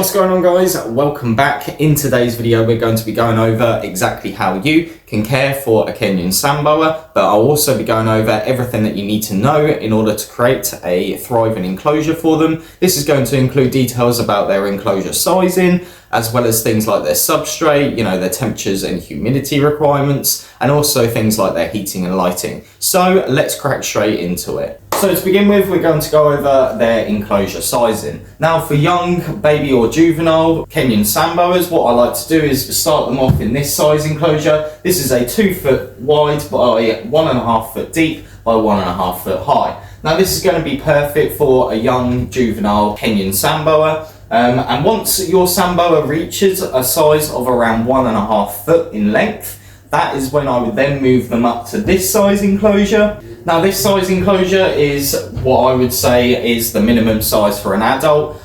what's going on, guys? Welcome back. In today's video we're going to be going over exactly how you can care for a Kenyan Sand Boa, but I'll also be going over everything that you need to know in order to create a thriving enclosure for them. This is going to include details about their enclosure sizing, as well as things like their substrate, their temperatures and humidity requirements, and also things like their heating and lighting. So let's crack straight into it. So to begin with, we're going to go over their enclosure sizing. Now for young, baby or juvenile Kenyan Sand Boas, what I like to do is start them off in this size enclosure. This is a 2 foot wide by 1.5 foot deep by 1.5 foot high. Now this is going to be perfect for a young juvenile Kenyan Sand Boa. And once your Sand Boa reaches a size of around 1.5 foot in length, that is when I would then move them up to this size enclosure. Now this size enclosure is what I would say is the minimum size for an adult.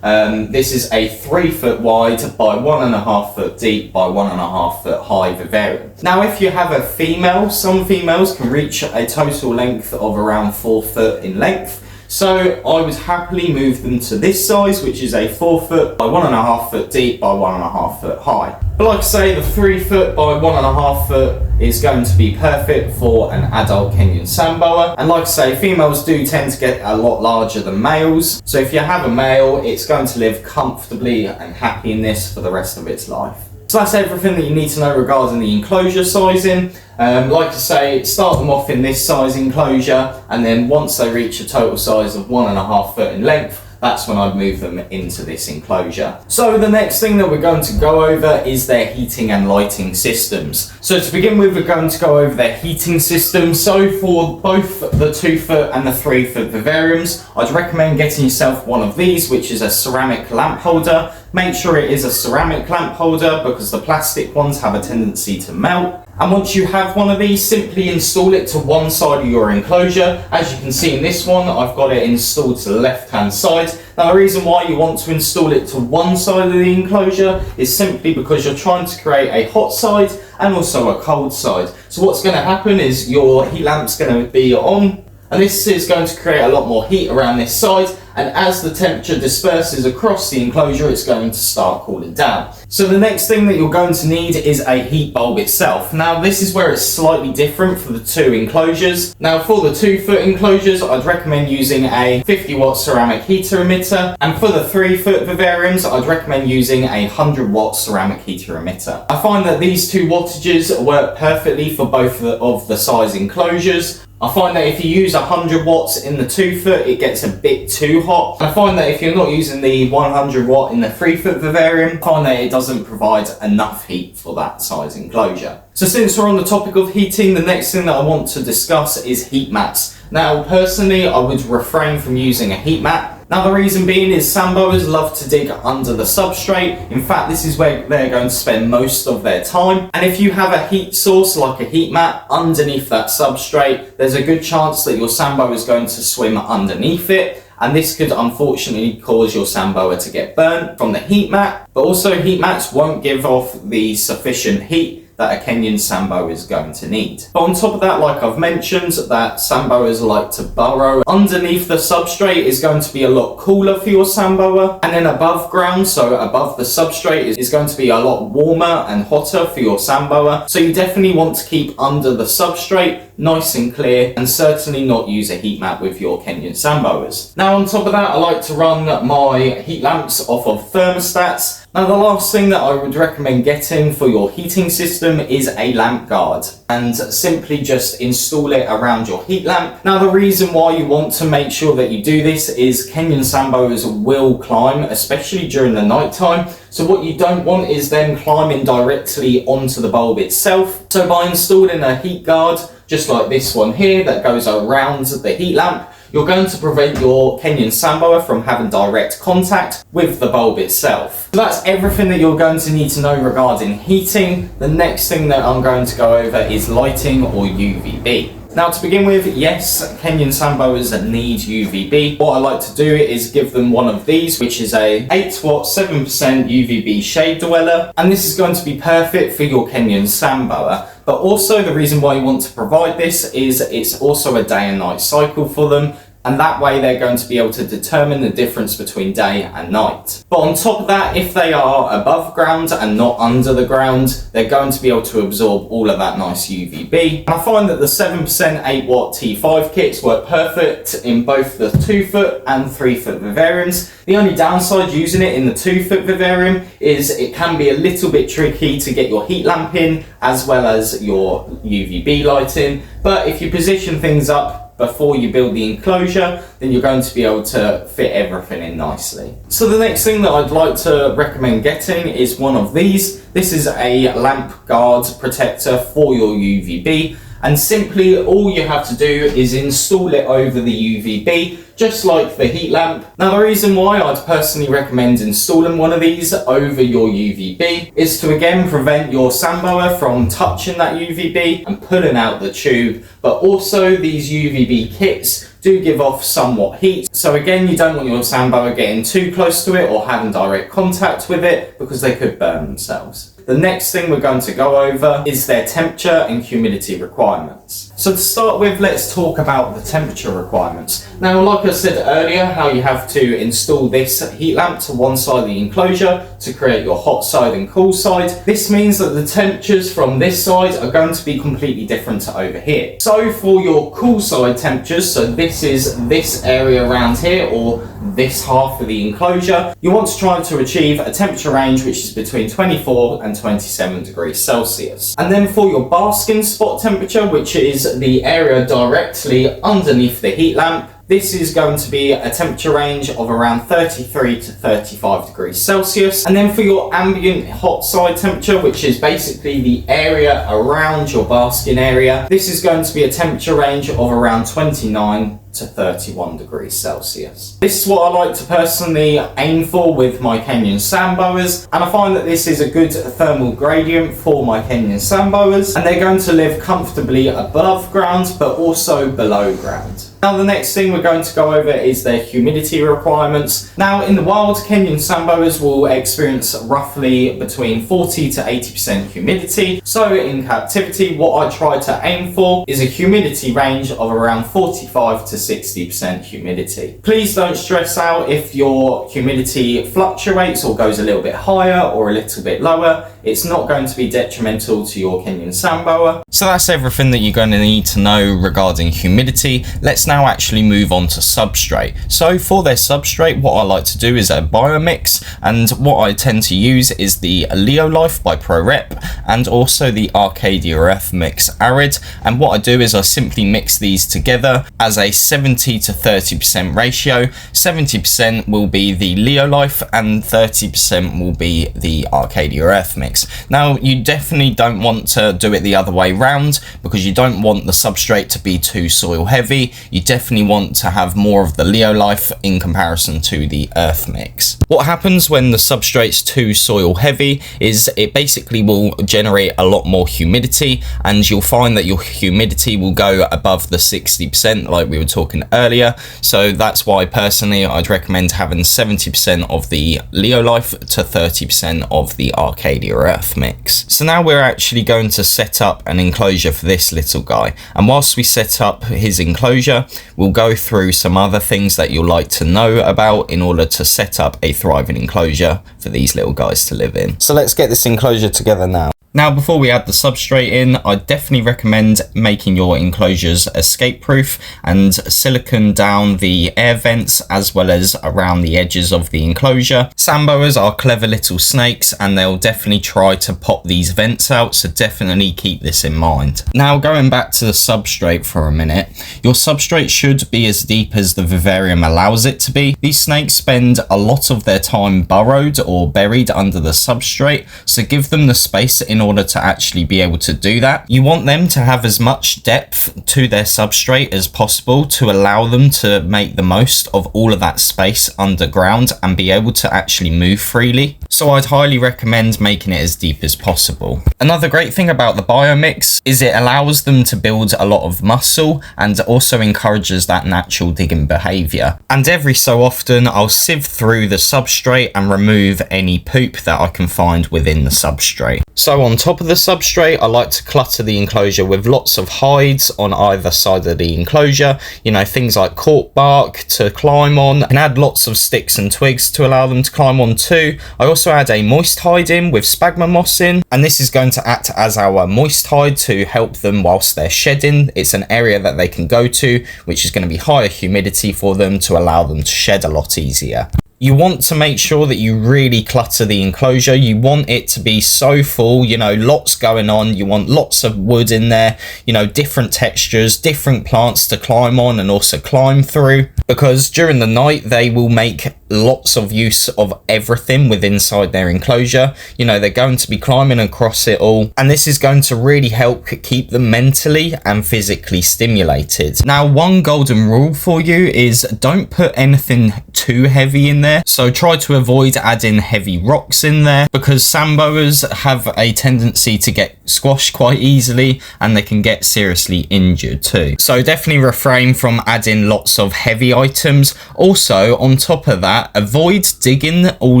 This is a 3 foot wide by 1.5 foot deep by 1.5 foot high vivarium. Now if you have a female, some females can reach a total length of around 4 foot in length. So I would happily move them to this size, which is a 4 foot by 1.5 foot deep by 1.5 foot high. But like I say, the 3 foot by 1.5 foot is going to be perfect for an adult Kenyan Sand Boa. And like I say, females do tend to get a lot larger than males. So if you have a male, it's going to live comfortably and happy in this for the rest of its life. So that's everything that you need to know regarding the enclosure sizing. Like I say, start them off in this size enclosure, and then once they reach a total size of 1.5 foot in length, that's when I'd move them into this enclosure. So the next thing that we're going to go over is their heating and lighting systems. So to begin with, we're going to go over their heating system. So for both the 2 foot and the 3 foot vivariums, I'd recommend getting yourself one of these, which is a ceramic lamp holder. Make sure it is a ceramic lamp holder because the plastic ones have a tendency to melt. And once you have one of these, simply install it to one side of your enclosure. As you can see in this one, I've got it installed to the left hand side. Now the reason why you want to install it to one side of the enclosure is simply because you're trying to create a hot side and also a cold side. So what's going to happen is your heat lamp's going to be on, and this is going to create a lot more heat around this side, and as the temperature disperses across the enclosure, it's going to start cooling down. So the next thing that you're going to need is a heat bulb itself. Now this is where it's slightly different for the two enclosures. Now for the 2 foot enclosures, I'd recommend using a 50 watt ceramic heater emitter, and for the 3 foot vivariums, I'd recommend using a 100 watt ceramic heater emitter. I find that these two wattages work perfectly for both of the size enclosures. I find that if you use 100 watts in the 2 foot, it gets a bit too hot. I find that if you're not using the 100 watt in the 3 foot vivarium, I find that it doesn't provide enough heat for that size enclosure. So since we're on the topic of heating, the next thing that I want to discuss is heat mats. Now personally, I would refrain from using a heat mat. Now the reason being is Sand Boas love to dig under the substrate. In fact, this is where they're going to spend most of their time. And if you have a heat source like a heat mat underneath that substrate, there's a good chance that your Sand Boa is going to swim underneath it. And this could unfortunately cause your Sand Boa to get burnt from the heat mat. But also heat mats won't give off the sufficient heat that a Kenyan Sand Boa is going to need. But on top of that, like I've mentioned, that Sand Boas like to burrow underneath the substrate is going to be a lot cooler for your Sand Boa. And then above ground, so above the substrate, is going to be a lot warmer and hotter for your Sand Boa. So you definitely want to keep under the substrate nice and clear, and certainly not use a heat mat with your Kenyan Sand Boas. Now on top of that, I like to run my heat lamps off of thermostats. Now the last thing that I would recommend getting for your heating system is a lamp guard, and simply just install it around your heat lamp. Now the reason why you want to make sure that you do this is Kenyan Sand Boas will climb, especially during the night time. So what you don't want is them climbing directly onto the bulb itself. So by installing a heat guard, just like this one here that goes around the heat lamp, you're going to prevent your Kenyan Sand Boa from having direct contact with the bulb itself. So that's everything that you're going to need to know regarding heating. The next thing that I'm going to go over is lighting or UVB. Now to begin with, yes, Kenyan Sand Boas need UVB. What I like to do is give them one of these, which is a 8 watt 7% UVB shade dweller. And this is going to be perfect for your Kenyan Sand Boa. But also the reason why you want to provide this is it's also a day and night cycle for them. and that way they're going to be able to determine the difference between day and night. But on top of that, if they are above ground and not under the ground, they're going to be able to absorb all of that nice UVB. And I find that the 7% 8 watt T5 kits work perfect in both the 2 foot and 3 foot vivariums. The only downside using it in the 2 foot vivarium is it can be a little bit tricky to get your heat lamp in as well as your UVB lighting, but if you position things up before you build the enclosure, then you're going to be able to fit everything in nicely. So the next thing that I'd like to recommend getting is one of these. This is a lamp guard protector for your UVB, and simply all you have to do is install it over the UVB, just like the heat lamp. Now the reason why I'd personally recommend installing one of these over your UVB is to again prevent your Sand Boa from touching that UVB and pulling out the tube, but also these UVB kits do give off somewhat heat, so again you don't want your Sand Boa getting too close to it or having direct contact with it because they could burn themselves. The next thing we're going to go over is their temperature and humidity requirements. So to start with, let's talk about the temperature requirements. Now, like I said earlier, how you have to install this heat lamp to one side of the enclosure to create your hot side and cool side. This means that the temperatures from this side are going to be completely different to over here. So for your cool side temperatures, so this is this area around here or this half of the enclosure, you want to try to achieve a temperature range which is between 24 and 27 degrees Celsius. And then for your basking spot temperature, which is the area directly underneath the heat lamp, this is going to be a temperature range of around 33 to 35 degrees Celsius. And then for your ambient hot side temperature, which is basically the area around your basking area, this is going to be a temperature range of around 29 to 31 degrees Celsius. This is what I like to personally aim for with my Kenyan Sand Boas, and I find that this is a good thermal gradient for my Kenyan Sand Boas, and they're going to live comfortably above ground but also below ground. Now the next thing we're going to go over is their humidity requirements. Now in the wild, Kenyan Sand Boas will experience roughly between 40 to 80% humidity. So in captivity, what I try to aim for is a humidity range of around 45 to 60% humidity. Please don't stress out if your humidity fluctuates or goes a little bit higher or a little bit lower. It's not going to be detrimental to your Kenyan Sand Boa. So that's everything that you're going to need to know regarding humidity. Let's now actually move on to substrate. So for their substrate, what I like to do is a biomix, and what I tend to use is the Leolife by ProRep and also the Arcadia Earth Mix Arid. And what I do is I simply mix these together as a 70 to 30% ratio. 70% will be the Leolife and 30% will be the Arcadia Earth Mix. Now you definitely don't want to do it the other way round because you don't want the substrate to be too soil heavy. You definitely want to have more of the Leolife in comparison to the Earth Mix. What happens when the substrate's too soil heavy is it basically will generate a lot more humidity, and you'll find that your humidity will go above the 60% like we were talking earlier. So that's why personally I'd recommend having 70% of the Leolife to 30% of the Arcadia Earth Mix. So now we're actually going to set up an enclosure for this little guy, and whilst we set up his enclosure, we'll go through some other things that you'll like to know about in order to set up a thriving enclosure for these little guys to live in. So let's get this enclosure together now. Now, before we add the substrate in, I definitely recommend making your enclosures escape proof and silicone down the air vents as well as around the edges of the enclosure. Sand Boas are clever little snakes and they'll definitely try to pop these vents out, so definitely keep this in mind. Now, going back to the substrate for a minute, your substrate should be as deep as the vivarium allows it to be. These snakes spend a lot of their time burrowed or buried under the substrate, so give them the space in order to actually be able to do that. You want them to have as much depth to their substrate as possible to allow them to make the most of all of that space underground and be able to actually move freely. so I'd highly recommend making it as deep as possible. Another great thing about the biomix is it allows them to build a lot of muscle and also encourages that natural digging behaviour. And every so often I'll sieve through the substrate and remove any poop that I can find within the substrate. So on top of the substrate, I like to clutter the enclosure with lots of hides on either side of the enclosure, you know, things like cork bark to climb on, and add lots of sticks and twigs to allow them to climb on too. I also add a moist hide in with sphagnum moss in, and this is going to act as our moist hide to help them whilst they're shedding. It's an area that they can go to, which is going to be higher humidity for them to allow them to shed a lot easier. You want to make sure that you really clutter the enclosure. You want it to be so full, you know, lots going on. You want lots of wood in there, you know, different textures, different plants to climb on and also climb through, because during the night they will make lots of use of everything within inside their enclosure. You know, they're going to be climbing across it all, and this is going to really help keep them mentally and physically stimulated. Now, one golden rule for you is don't put anything too heavy in there. So try to avoid adding heavy rocks in there, because sand boas have a tendency to get squashed quite easily and they can get seriously injured too. So definitely refrain from adding lots of heavy items. Also, on top of that, avoid digging all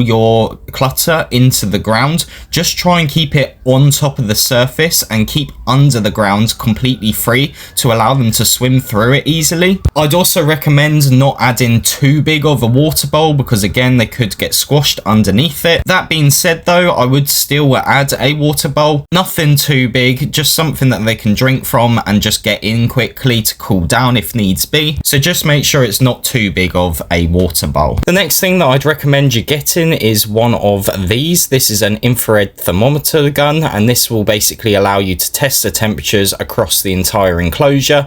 your clutter into the ground. Just try and keep it on top of the surface and keep under the ground completely free to allow them to swim through it easily. I'd also recommend not adding too big of a water bowl, because again, they could get squashed underneath it. That being said though, I would still add a water bowl. Nothing too big, just something that they can drink from and just get in quickly to cool down if needs be. So just make sure it's not too big of a water bowl. The next thing that I'd recommend you getting is one of these. This is an infrared thermometer gun, and this will basically allow you to test the temperatures across the entire enclosure.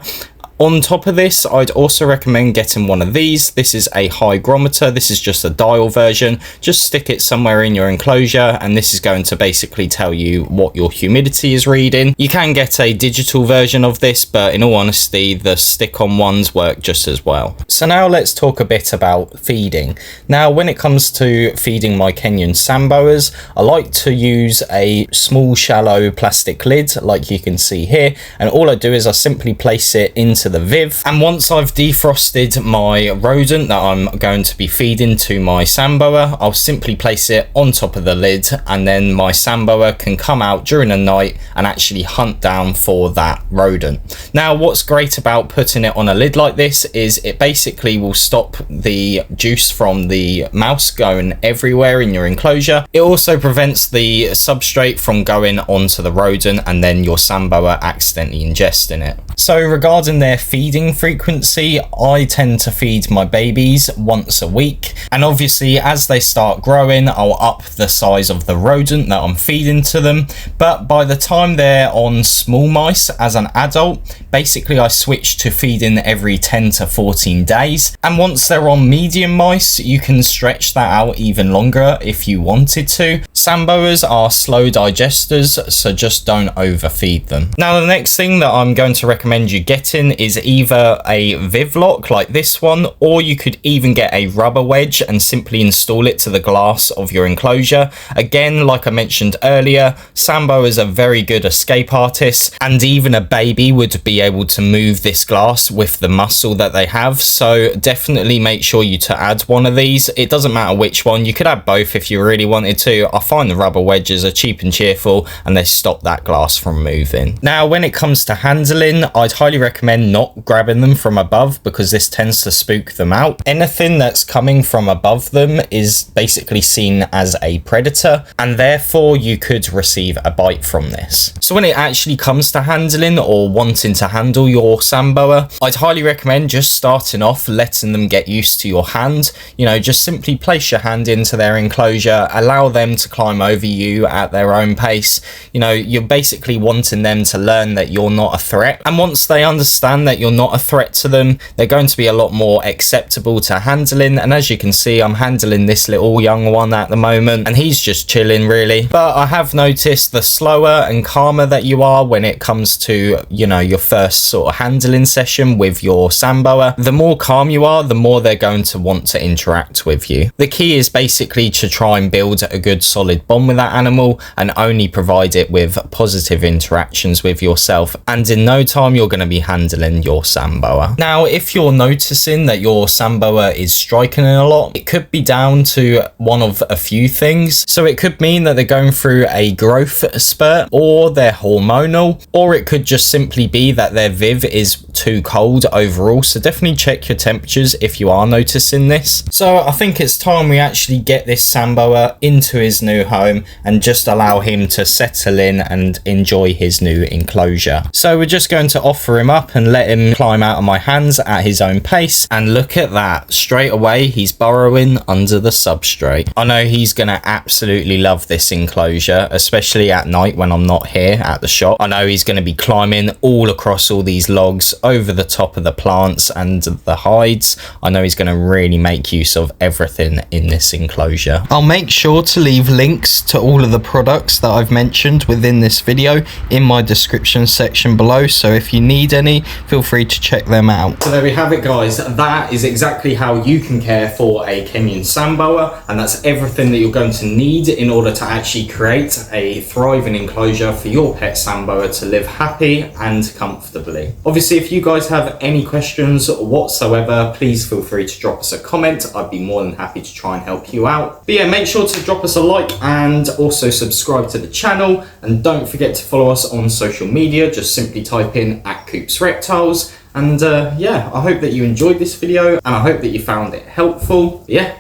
On top of this, I'd also recommend getting one of these. This is a hygrometer. This is just a dial version. Just stick it somewhere in your enclosure, and this is going to basically tell you what your humidity is reading. You can get a digital version of this, but in all honesty, the stick-on ones work just as well. So now let's talk a bit about feeding. Now, when it comes to feeding my Kenyan Sand Boas, I like to use a small, shallow plastic lid, like you can see here. And all I do is I simply place it into the viv, and once I've defrosted my rodent that I'm going to be feeding to my sand boa, I'll simply place it on top of the lid, and then my sand boa can come out during the night and actually hunt down for that rodent. Now, what's great about putting it on a lid like this is it basically will stop the juice from the mouse going everywhere in your enclosure. It also prevents the substrate from going onto the rodent and then your sand boa accidentally ingesting it. So regarding their feeding frequency, I tend to feed my babies once a week, and obviously as they start growing, I'll up the size of the rodent that I'm feeding to them. But by the time they're on small mice as an adult, basically I switch to feeding every 10 to 14 days, and once they're on medium mice, you can stretch that out even longer if you wanted to. Sand boas are slow digesters, so just don't overfeed them. Now, the next thing that I'm going to recommend you getting is either a viv lock like this one, or you could even get a rubber wedge and simply install it to the glass of your enclosure. Again, like I mentioned earlier, sand boas are very good escape artists, and even a baby would be able to move this glass with the muscle that they have. So definitely make sure you to add one of these. It doesn't matter which one, you could add both if you really wanted to. I find the rubber wedges are cheap and cheerful, and they stop that glass from moving. Now, when it comes to handling, I'd highly recommend not grabbing them from above, because this tends to spook them out. Anything that's coming from above them is basically seen as a predator, and therefore you could receive a bite from this. So when it actually comes to handling or wanting to handle your sand boa, I'd highly recommend just starting off letting them get used to your hand. You know, just simply place your hand into their enclosure, allow them to climb over you at their own pace. You know, you're basically wanting them to learn that you're not a threat. And once they understand that you're not a threat to them, they're going to be a lot more acceptable to handling. And as you can see, I'm handling this little young one at the moment, and he's just chilling really. But I have noticed the slower and calmer that you are when it comes to, you know, your first sort of handling session with your sand boa, the more calm you are, the more they're going to want to interact with you. The key is basically to try and build a good solid bond with that animal and only provide it with positive interactions with yourself, and in no time you're going to be handling your sand boa. Now, if you're noticing that your sand boa is striking a lot, it could be down to one of a few things. So it could mean that they're going through a growth spurt, or they're hormonal, or it could just simply be that their viv is too cold overall. So definitely check your temperatures if you are noticing this. So I think it's time we actually get this sand boa into his new home and just allow him to settle in and enjoy his new enclosure. So we're just going to offer him up and let him climb out of my hands at his own pace. And look at that, straight away he's burrowing under the substrate. I know he's gonna absolutely love this enclosure, especially at night when I'm not here at the shop. I know he's gonna be climbing all across all these logs, over the top of the plants and the hides. I know he's gonna really make use of everything in this enclosure. I'll make sure to leave links to all of the products that I've mentioned within this video in my description section below, so if you need any, feel free to check them out. So there we have it, guys. That is exactly how you can care for a Kenyan Sand Boa, and that's everything that you're going to need in order to actually create a thriving enclosure for your pet sand boa to live happy and comfortably. Obviously, if you guys have any questions whatsoever, please feel free to drop us a comment. I'd be more than happy to try and help you out. But yeah, make sure to drop us a like and also subscribe to the channel, and don't forget to follow us on social media. Just simply type in @CoopsReptiles. And yeah, I hope that you enjoyed this video, and I hope that you found it helpful. But yeah,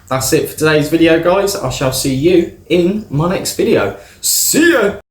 that's it for today's video, guys. I shall see you in my next video. See ya!